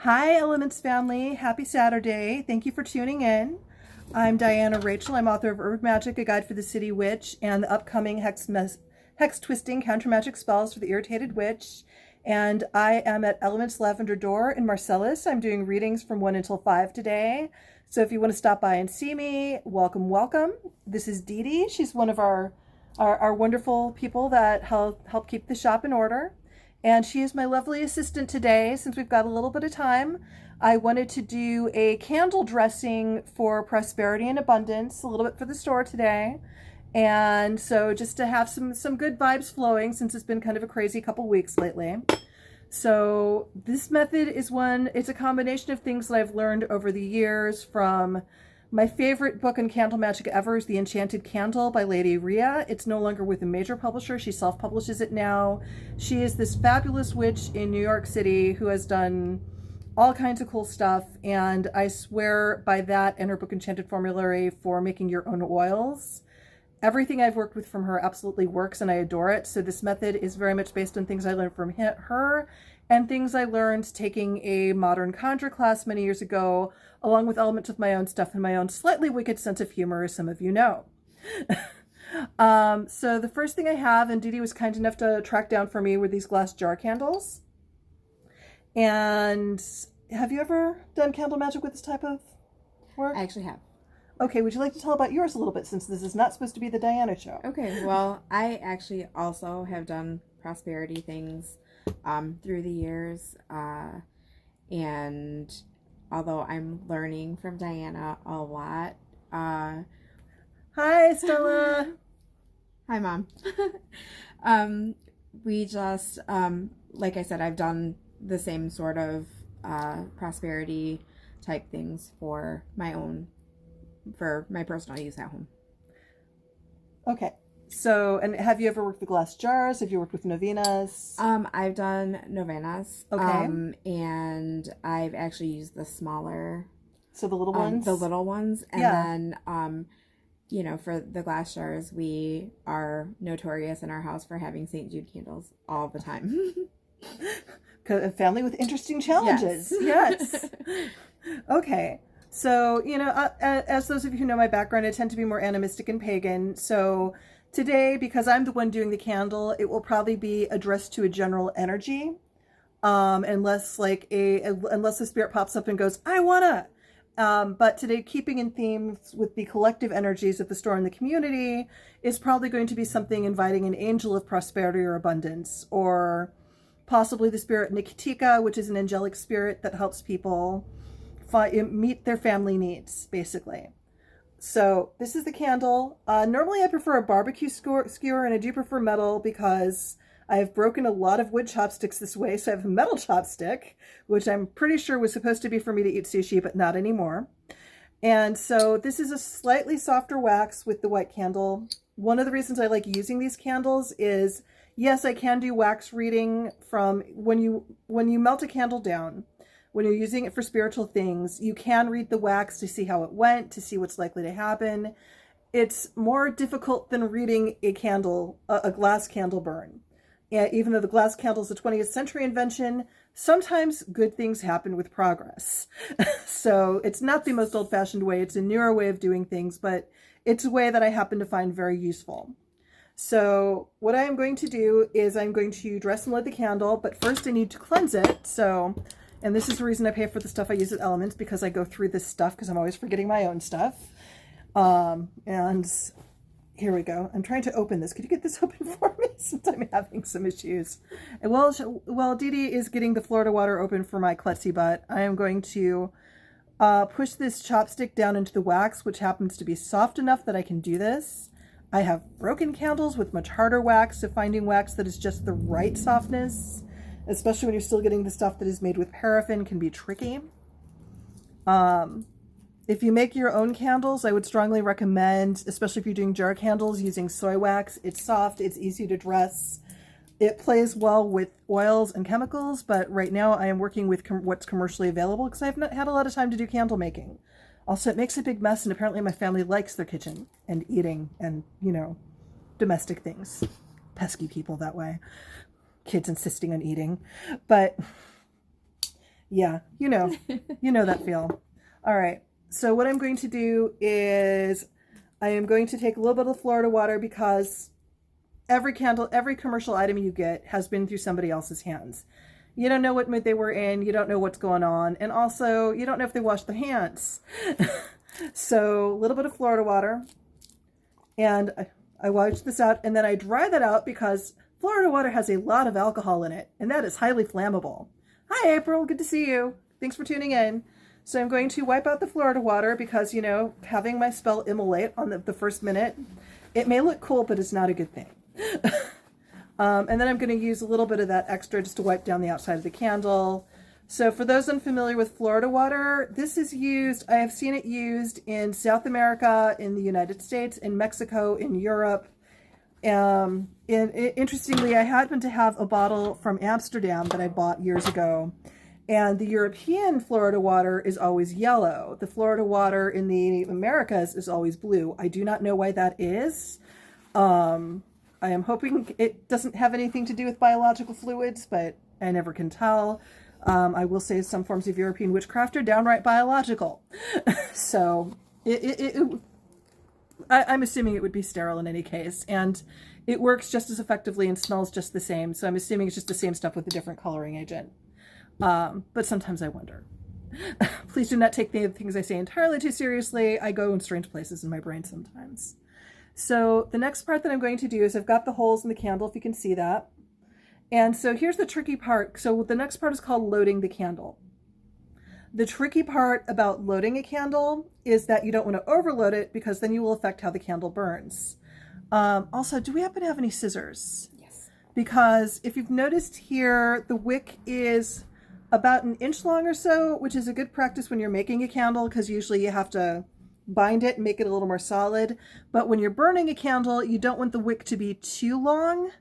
Hi, Elements family. Happy Saturday. Thank you for tuning in. I'm Diana Rachel. I'm author of Urban Magic, A Guide for the City Witch, and the upcoming Hex Twisting Counter Magic Spells for the Irritated Witch. And I am at Elements Lavender Door in Marcellus. I'm doing readings from 1 until 5 today. So if you want to stop by and see me, welcome, welcome. This is DeeDee. She's one of our wonderful people that help keep the shop in order. And she is my lovely assistant today. Since we've got a little bit of time, I wanted to do a candle dressing for prosperity and abundance, a little bit for the store today. And so just to have some good vibes flowing, since it's been kind of a crazy couple weeks lately. So this method is it's a combination of things that I've learned over the years from my favorite book in candle magic ever is The Enchanted Candle by Lady Rhea. It's no longer with a major publisher. She self-publishes it now. She is this fabulous witch in New York City who has done all kinds of cool stuff. And I swear by that and her book Enchanted Formulary for making your own oils. Everything I've worked with from her absolutely works and I adore it. So this method is very much based on things I learned from her and things I learned taking a modern conjure class many years ago, along with elements of my own stuff and my own slightly wicked sense of humor, as some of you know. So the first thing I have, and DeeDee was kind enough to track down for me, were these glass jar candles. And have you ever done candle magic with this type of work? I actually have. Okay, would you like to tell about yours a little bit, since this is not supposed to be the Diana show? Okay, well, I actually also have done prosperity things through the years. And although I'm learning from Diana a lot. Hi, Stella. Hi, Mom. We just, like I said, I've done the same sort of prosperity type things for my personal use at home. Okay. So, and have you ever worked with glass jars? Have you worked with novenas? I've done novenas. Okay. And I've actually used the smaller. So the little ones? The little ones. And yeah. then, for the glass jars, we are notorious in our house for having St. Jude candles all the time. A family with interesting challenges. Yes. Okay. So, as those of you who know my background, I tend to be more animistic and pagan. So today, because I'm the one doing the candle, it will probably be addressed to a general energy. Unless the spirit pops up and goes, I wanna. But today, keeping in theme with the collective energies of the store and the community is probably going to be something inviting an angel of prosperity or abundance, or possibly the spirit Nikitika, which is an angelic spirit that helps people meet their family needs, basically. So this is the candle. Normally I prefer a barbecue skewer, and I do prefer metal because I have broken a lot of wood chopsticks this way. So I have a metal chopstick, which I'm pretty sure was supposed to be for me to eat sushi, but not anymore. And so this is a slightly softer wax with the white candle. One of the reasons I like using these candles is, yes, I can do wax reading from when you melt a candle down. When you're using it for spiritual things, you can read the wax to see how it went, to see what's likely to happen. It's more difficult than reading a glass candle burn. And even though the glass candle is a 20th century invention, sometimes good things happen with progress. So it's not the most old-fashioned way. It's a newer way of doing things, but it's a way that I happen to find very useful. So what I am going to do is I'm going to dress and light the candle, but first I need to cleanse it. And this is the reason I pay for the stuff I use at Elements, because I go through this stuff because I'm always forgetting my own stuff. And here we go. I'm trying to open this. Could you get this open for me since I'm having some issues? And while DeeDee is getting the Florida water open for my klutzy butt, I am going to push this chopstick down into the wax, which happens to be soft enough that I can do this. I have broken candles with much harder wax, so finding wax that is just the right softness, especially when you're still getting the stuff that is made with paraffin, can be tricky. If you make your own candles, I would strongly recommend, especially if you're doing jar candles, using soy wax. It's soft, it's easy to dress. It plays well with oils and chemicals, but right now I am working with what's commercially available because I've not had a lot of time to do candle making. Also, it makes a big mess, and apparently my family likes their kitchen and eating and, domestic things. Pesky people that way. Kids insisting on eating. But Yeah, you know that feel. All right. So what I'm going to do is I am going to take a little bit of Florida water because every candle, every commercial item you get has been through somebody else's hands. You don't know what mood they were in. You don't know what's going on. And also, you don't know if they washed their hands. So a little bit of Florida water. And I wash this out and then I dry that out because Florida water has a lot of alcohol in it. And that is highly flammable. Hi, April. Good to see you. Thanks for tuning in. So I'm going to wipe out the Florida water because, you know, having my spell immolate on the first minute, it may look cool, but it's not a good thing. And then I'm going to use a little bit of that extra just to wipe down the outside of the candle. So for those unfamiliar with Florida water, this is used, I have seen it used in South America, in the United States, in Mexico, in Europe. Interestingly, I happened to have a bottle from Amsterdam that I bought years ago. And the European Florida water is always yellow. The Florida water in the Americas is always blue. I do not know why that is. I am hoping it doesn't have anything to do with biological fluids, but I never can tell. I will say some forms of European witchcraft are downright biological. So I'm assuming it would be sterile in any case. And it works just as effectively and smells just the same. So I'm assuming it's just the same stuff with a different coloring agent. But sometimes I wonder. Please do not take the things I say entirely too seriously. I go in strange places in my brain sometimes. So the next part that I'm going to do is I've got the holes in the candle, if you can see that. And so here's the tricky part. So the next part is called loading the candle. The tricky part about loading a candle is that you don't want to overload it because then you will affect how the candle burns. Also, do we happen to have any scissors? Yes. Because if you've noticed here, the wick is about 1 inch long or so, which is a good practice when you're making a candle because usually you have to bind it and make it a little more solid. But when you're burning a candle, you don't want the wick to be too long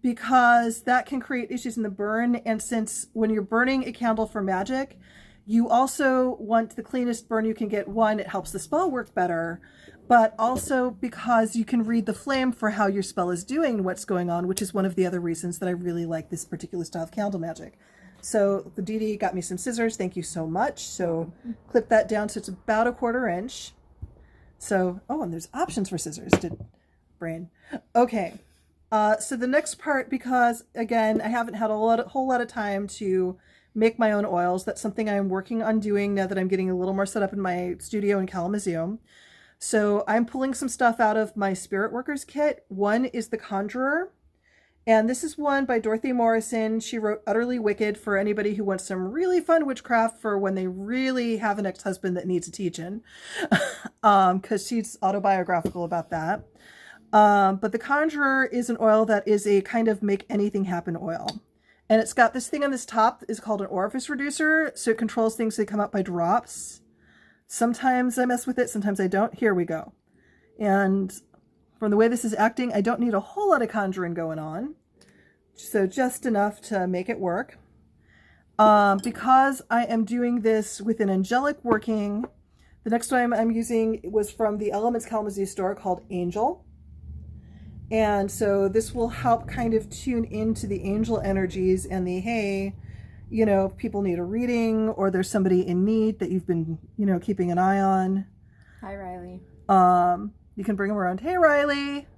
because that can create issues in the burn. And since when you're burning a candle for magic, you also want the cleanest burn you can get. One, it helps the spell work better, but also because you can read the flame for how your spell is doing, what's going on, which is one of the other reasons that I really like this particular style of candle magic. So the DeeDee got me some scissors. Thank you so much. So clip that down so it's about 1/4 inch. So, oh, and there's options for scissors. Brain. Okay. So the next part, because again, I haven't had a whole lot of time to make my own oils. That's something I'm working on doing now that I'm getting a little more set up in my studio in Kalamazoo. So I'm pulling some stuff out of my Spirit Workers kit. One is the Conjurer. And this is one by Dorothy Morrison. She wrote Utterly Wicked for anybody who wants some really fun witchcraft for when they really have an ex-husband that needs a teaching. Because she's autobiographical about that. But the Conjurer is an oil that is a kind of make anything happen oil. And it's got this thing on this top that is called an orifice reducer. So it controls things that come up by drops. Sometimes I mess with it, sometimes I don't. Here we go. And from the way this is acting, I don't need a whole lot of conjuring going on. So just enough to make it work. Because I am doing this with an angelic working, the next one I'm using was from the Elements Kalamazoo store called Angel. And so this will help kind of tune into the angel energies and the, hey, you know, if people need a reading or there's somebody in need that you've been, you know, keeping an eye on. Hi, Riley. You can bring them around. Hey, Riley.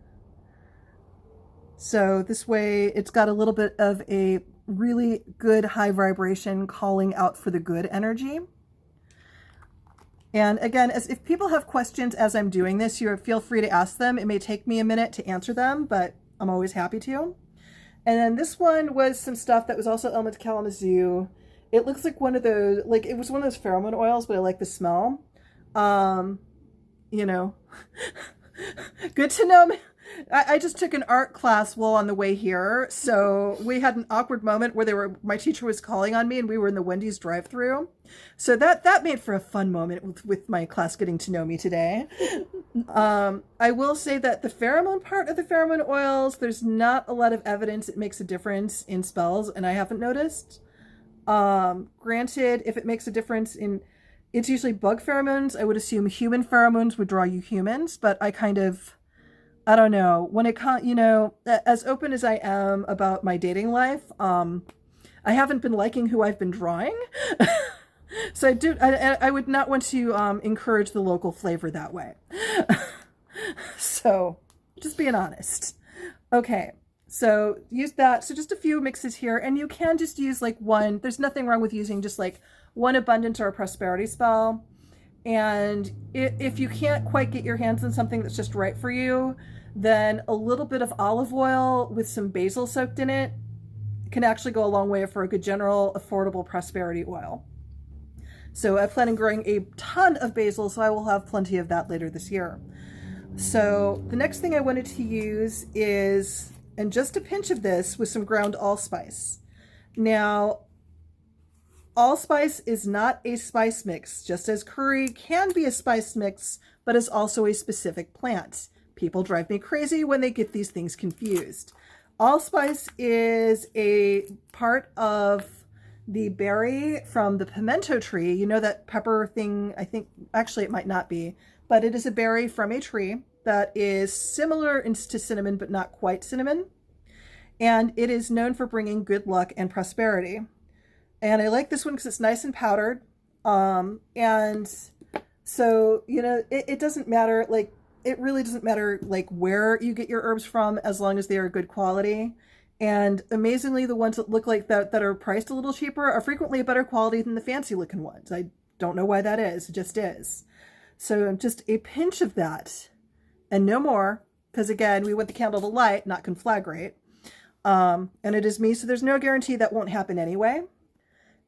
So this way it's got a little bit of a really good high vibration calling out for the good energy. And again, if people have questions as I'm doing this, you feel free to ask them. It may take me a minute to answer them, but I'm always happy to. And then this one was some stuff that was also Elements Kalamazoo. It looks like one of those, like it was one of those pheromone oils, but I like the smell. You know, good to know. I just took an art class while on the way here. So we had an awkward moment where my teacher was calling on me and we were in the Wendy's drive-thru. So that made for a fun moment with my class getting to know me today. I will say that the pheromone part of the pheromone oils, there's not a lot of evidence it makes a difference in spells, and I haven't noticed. Granted, if it makes a difference in, it's usually bug pheromones. I would assume human pheromones would draw you humans, but I don't know. When it comes, you know, as open as I am about my dating life, I haven't been liking who I've been drawing. So I would not want to encourage the local flavor that way. So just being honest. Okay, so use that. So just a few mixes here, and you can just use like one. There's nothing wrong with using just like one abundance or a prosperity spell. And if you can't quite get your hands on something that's just right for you, then a little bit of olive oil with some basil soaked in it can actually go a long way for a good general affordable prosperity oil. So I plan on growing a ton of basil, so I will have plenty of that later this year. So the next thing I wanted to use is, and just a pinch of this with some ground allspice. Now, allspice is not a spice mix, just as curry can be a spice mix, but is also a specific plant. People drive me crazy when they get these things confused. Allspice is a part of the berry from the pimento tree. You know that pepper thing, I think, actually it might not be, but it is a berry from a tree that is similar to cinnamon, but not quite cinnamon. And it is known for bringing good luck and prosperity. And I like this one because it's nice and powdered. And so, you know, it doesn't matter, like, it really doesn't matter like where you get your herbs from, as long as they are good quality. And amazingly, the ones that look like that are priced a little cheaper are frequently a better quality than the fancy looking ones. I don't know why that is. It just is. So just a pinch of that and no more, because again, we want the candle to light, not conflagrate. And it is me, so there's no guarantee that won't happen anyway.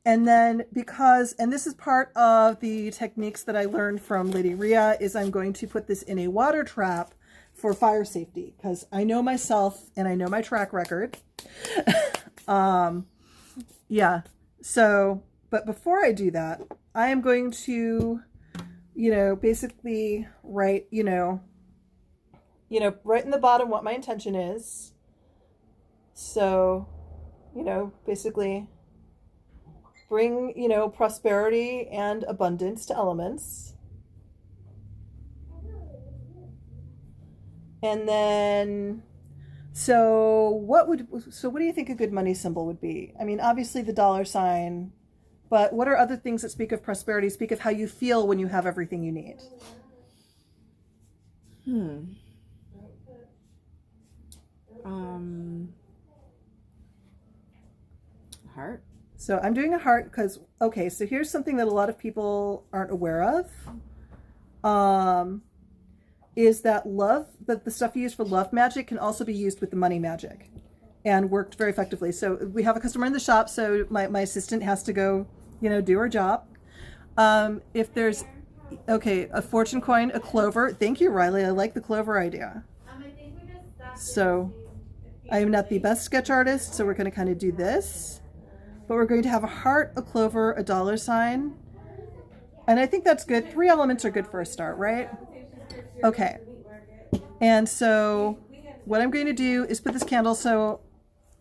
And then and this is part of the techniques that I learned from Lady Rhea, is I'm going to put this in a water trap for fire safety, because I know myself and I know my track record. Yeah, so, but before I do that, I am going to, basically write, right in the bottom what my intention is. So, basically bring, prosperity and abundance to elements. And then, so what do you think a good money symbol would be? I mean, obviously the $, but what are other things that speak of prosperity, speak of how you feel when you have everything you need? Heart. So I'm doing a heart because, okay, so here's something that a lot of people aren't aware of. Is that the stuff you use for love magic can also be used with the money magic and worked very effectively. So we have a customer in the shop, so my assistant has to go, do her job. If there's, okay, a fortune coin, a clover. Thank you, Riley. I like the clover idea. So I am not the best sketch artist, so we're going to kind of do this. But we're going to have a heart, a clover, a $, and I think that's good. 3 elements are good for a start, right? Okay, and so what I'm going to do is put this candle, so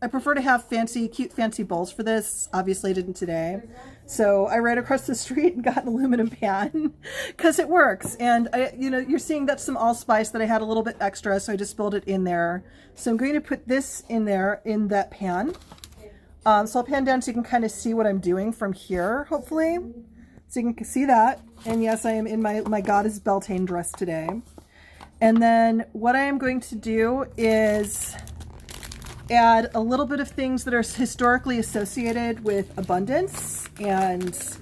I prefer to have cute fancy bowls for this. Obviously I didn't today. So I ran across the street and got an aluminum pan because it works. And you're seeing that's some allspice that I had a little bit extra, so I just spilled it in there. So I'm going to put this in there in that pan. So I'll pan down so you can kind of see what I'm doing from here, hopefully. So you can see that. And yes, I am in my goddess Beltane dress today. And then what I am going to do is add a little bit of things that are historically associated with abundance and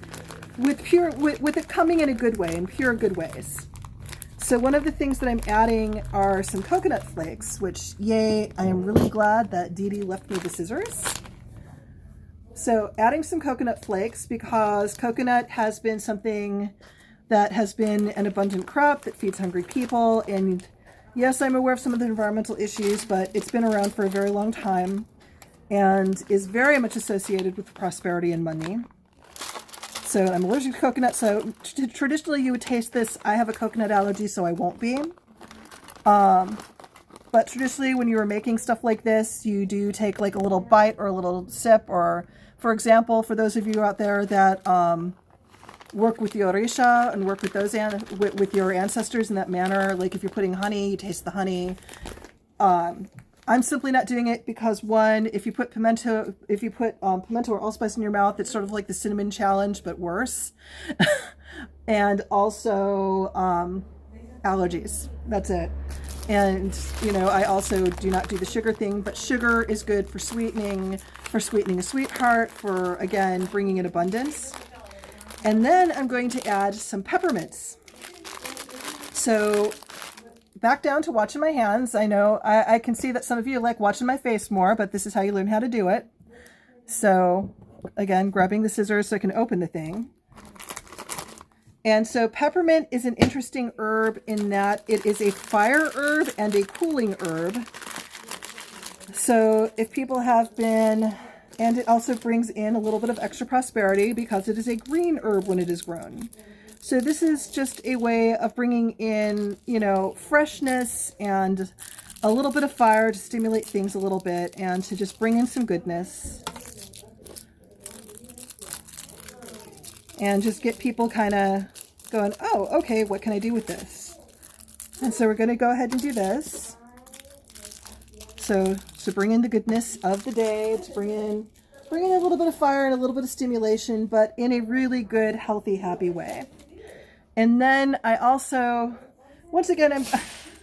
with it coming in a good way, in pure good ways. So one of the things that I'm adding are some coconut flakes, which, yay, I am really glad that DeeDee left me the scissors. So adding some coconut flakes, because coconut has been something that has been an abundant crop that feeds hungry people. And yes, I'm aware of some of the environmental issues, but it's been around for a very long time and is very much associated with prosperity and money. So I'm allergic to coconut. So traditionally you would taste this. I have a coconut allergy, so I won't be. But traditionally when you were making stuff like this, you do take like a little bite or a little sip, or for example, for those of you out there that work with the Orisha and work with those with your ancestors in that manner, like if you're putting honey, you taste the honey. I I'm simply not doing it because, one, if you put pimento or allspice in your mouth, it's sort of like the cinnamon challenge, but worse. And also allergies. That's it. And, you know, I also do not do the sugar thing, but sugar is good for sweetening a sweetheart, for, again, bringing in abundance. And then I'm going to add some peppermints. So back down to watching my hands. I know I can see that some of you like watching my face more, but this is how you learn how to do it. So again, grabbing the scissors so I can open the thing. And so peppermint is an interesting herb in that it is a fire herb and a cooling herb. So if people have been, and it also brings in a little bit of extra prosperity because it is a green herb when it is grown. So this is just a way of bringing in, you know, freshness and a little bit of fire to stimulate things a little bit and to just bring in some goodness. And just get people kind of going, oh, okay, what can I do with this? And so we're going to go ahead and do this. So to bring in the goodness of the day, to bring in a little bit of fire and a little bit of stimulation, but in a really good, healthy, happy way. And then I also, once again,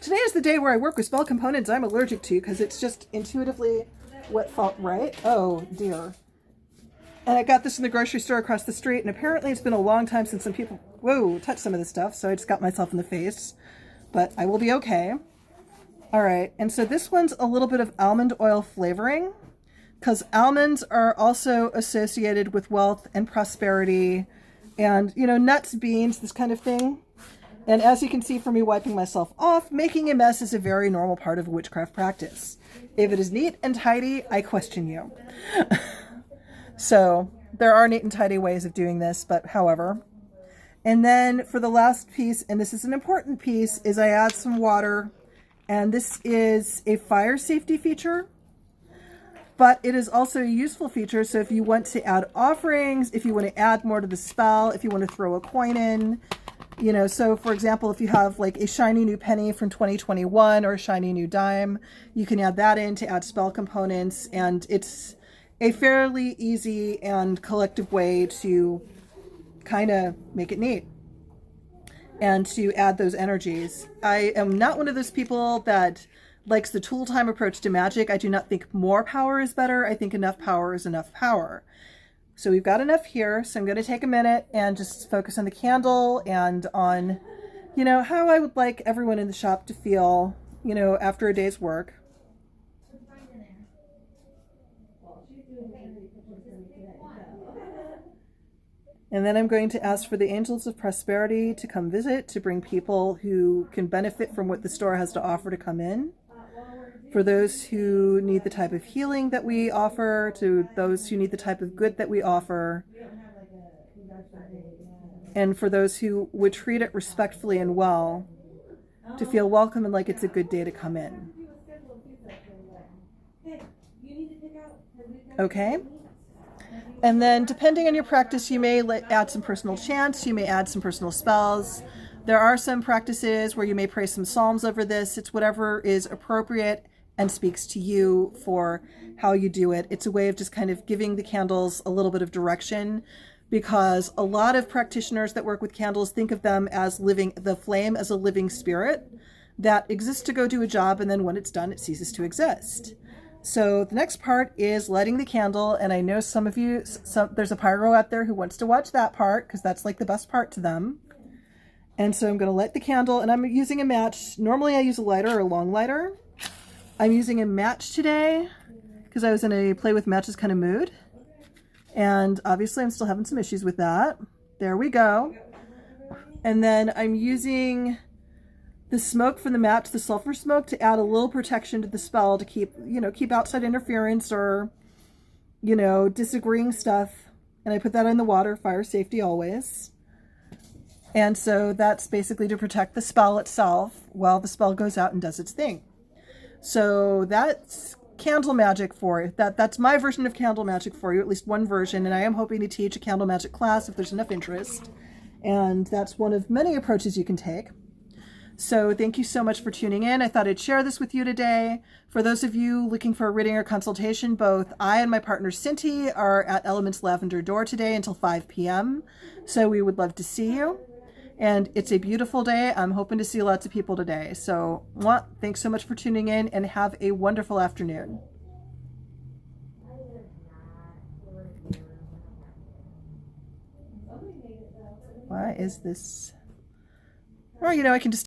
today is the day where I work with spell components I'm allergic to because it's just intuitively what felt right. Oh dear. And I got this in the grocery store across the street, and apparently it's been a long time since some people, touched some of this stuff, so I just got myself in the face. But I will be okay. All right, and so this one's a little bit of almond oil flavoring, because almonds are also associated with wealth and prosperity, and, you know, nuts, beans, this kind of thing. And as you can see from me wiping myself off, making a mess is a very normal part of witchcraft practice. If it is neat and tidy, I question you. So there are neat and tidy ways of doing this, but however. And then for the last piece, and this is an important piece, is I add some water. And this is a fire safety feature, but it is also a useful feature. So if you want to add offerings, if you want to add more to the spell, if you want to throw a coin in, you know, so for example, if you have like a shiny new penny from 2021 or a shiny new dime, you can add that in to add spell components. And it's a fairly easy and collective way to kind of make it neat and to add those energies. I am not one of those people that likes the tool time approach to magic. I do not think more power is better. I think enough power is enough power. So we've got enough here. So I'm going to take a minute and just focus on the candle and on, you know, how I would like everyone in the shop to feel, you know, after a day's work. And then I'm going to ask for the angels of prosperity to come visit, to bring people who can benefit from what the store has to offer to come in. For those who need the type of healing that we offer, to those who need the type of good that we offer. And for those who would treat it respectfully and well, to feel welcome and like it's a good day to come in. Okay? And then depending on your practice, you may add some personal chants, you may add some personal spells. There are some practices where you may pray some psalms over this. It's whatever is appropriate and speaks to you for how you do it. It's a way of just kind of giving the candles a little bit of direction, because a lot of practitioners that work with candles think of them as the flame as a living spirit that exists to go do a job, and then when it's done, it ceases to exist. So the next part is lighting the candle, and I know some of you, there's a pyro out there who wants to watch that part because that's like the best part to them. And so I'm going to light the candle, and I'm using a match. Normally I use a lighter or a long lighter. I'm using a match today because I was in a play with matches kind of mood. And obviously I'm still having some issues with that. There we go. And then I'm using the smoke from the match, the sulfur smoke, to add a little protection to the spell to keep outside interference or, disagreeing stuff. And I put that in the water, fire safety always. And so that's basically to protect the spell itself while the spell goes out and does its thing. So that's candle magic for you. That's my version of candle magic for you, at least one version. And I am hoping to teach a candle magic class if there's enough interest. And that's one of many approaches you can take. So thank you so much for tuning in. I thought I'd share this with you today. For those of you looking for a reading or consultation, both I and my partner Cinti are at Elements Lavender Door today until 5 p.m. So we would love to see you. And it's a beautiful day. I'm hoping to see lots of people today. So thanks so much for tuning in and have a wonderful afternoon. Why is this? Well, I can just